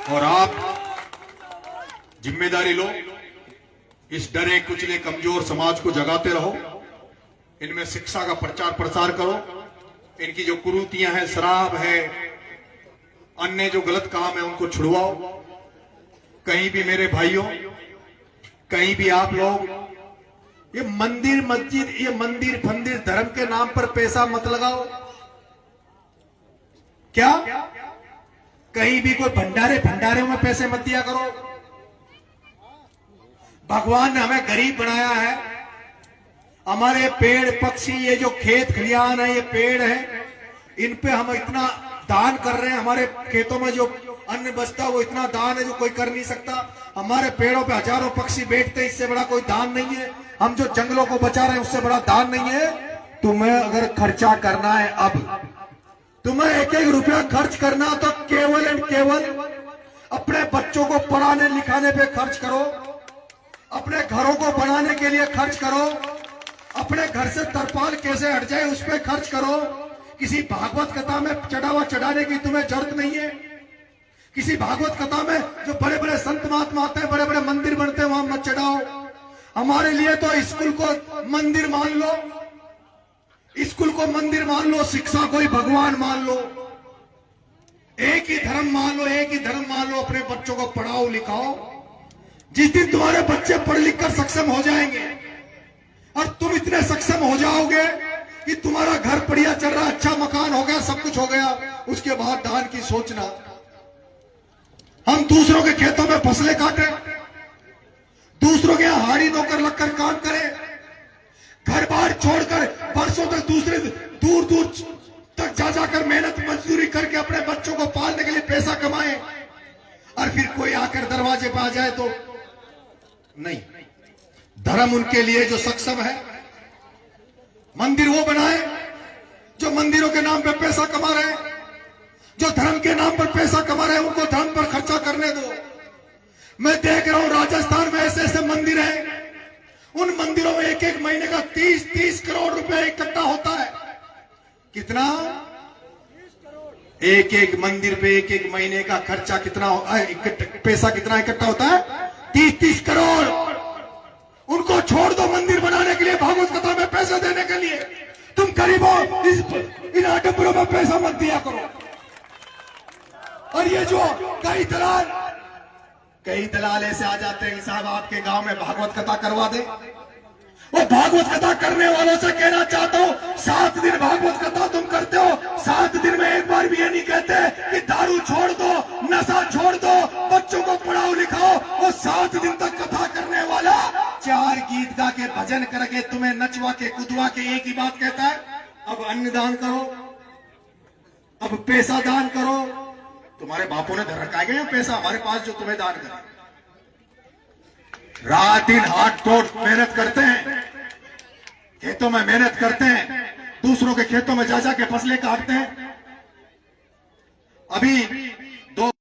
और आप जिम्मेदारी लो, इस डरे कुचले कमजोर समाज को जगाते रहो, इनमें शिक्षा का प्रचार प्रसार करो, इनकी जो कुरीतियां हैं, शराब है, अन्य जो गलत काम है उनको छुड़वाओ। कहीं भी मेरे भाइयों, कहीं भी आप लोग ये मंदिर मस्जिद, ये मंदिर फंदिर धर्म के नाम पर पैसा मत लगाओ। क्या कहीं भी कोई भंडारे में पैसे मत दिया करो। भगवान ने हमें गरीब बनाया है, हमारे पेड़ पक्षी, ये जो खेत खलियान है, ये पेड़ है, इन पे हम इतना दान कर रहे हैं। हमारे खेतों में जो अन्न बचता है वो इतना दान है जो कोई कर नहीं सकता। हमारे पेड़ों पे हजारों पक्षी बैठते हैं, इससे बड़ा कोई दान नहीं है। हम जो जंगलों को बचा रहे हैं उससे बड़ा दान नहीं है। तुम्हें अगर खर्चा करना है, अब तुम्हें एक एक रुपया खर्च करना तो केवल एंड केवल अपने बच्चों को पढ़ाने लिखाने पे खर्च करो, अपने घरों को बनाने के लिए खर्च करो, अपने घर से तरपाल कैसे हट जाए उस पर खर्च करो। किसी भागवत कथा में चढ़ावा चढ़ाने की तुम्हें जरूरत नहीं है। किसी भागवत कथा में जो बड़े बड़े संत महात्मा आते हैं, बड़े बड़े मंदिर बनते हैं, वहां मत चढ़ाओ। हमारे लिए तो स्कूल को मंदिर मान लो, स्कूल को मंदिर मान लो, शिक्षा को ही भगवान मान लो, एक ही धर्म मान लो, एक ही धर्म मान लो। अपने बच्चों को पढ़ाओ लिखाओ। जिस दिन तुम्हारे बच्चे पढ़ लिख कर सक्षम हो जाएंगे और तुम इतने सक्षम हो जाओगे कि तुम्हारा घर बढ़िया चल रहा, अच्छा मकान हो गया, सब कुछ हो गया, उसके बाद दान की सोचना। हम दूसरों के खेतों में फसलें काटे, दूसरों के यहां हाड़ी नौकर लगकर काम करें, घर बार छोड़कर बरसों तक दूसरे दूर दूर तक जा जाकर मेहनत मजदूरी करके अपने बच्चों को पालने के लिए पैसा कमाएं, और फिर कोई आकर दरवाजे पर आ जाए तो नहीं। धर्म उनके लिए जो सक्षम है, मंदिर वो बनाए जो मंदिरों के नाम पर पैसा कमा रहे हैं, जो धर्म के नाम पर पैसा कमा रहे हैं, उनको धर्म पर खर्चा करने दो। मैं देख रहा हूं राजस्थान में ऐसे ऐसे मंदिर हैं, उन मंदिरों में एक एक महीने का 30-30 करोड़ रुपए इकट्ठा होता है। कितना? एक एक मंदिर पे एक एक महीने का खर्चा कितना, पैसा कितना इकट्ठा होता है? 30-30 करोड़। उनको छोड़ दो मंदिर बनाने के लिए, भागवत कथा में पैसा देने के लिए। तुम गरीबों इन आडंबरों में पैसा मत दिया करो। और ये जो कई दलाल ऐसे आ जाते हैं, साहब आपके गांव में भागवत कथा करवा दे। वो भागवत कथा करने वालों से कहना चाहता हूं, 7 दिन भागवत कथा तुम करते हो, 7 दिन में एक बार भी ये नहीं कहते कि दारू छोड़ दो, नशा छोड़ दो, बच्चों को पढ़ाओ लिखाओ। वो 7 दिन तक कथा करने वाला 4 गीत गा के भजन करके तुम्हें नचवा के कुदवा के एक ही बात कहता है, अब अन्न दान करो, अब पैसा दान करो। तुम्हारे बापों ने धर रखा है पैसा हमारे पास जो तुम्हें दान करे? रात दिन हाथ तोड़ मेहनत करते हैं, खेतों में मेहनत करते हैं, दूसरों के खेतों में जा जा के फसलें काटते हैं। अभी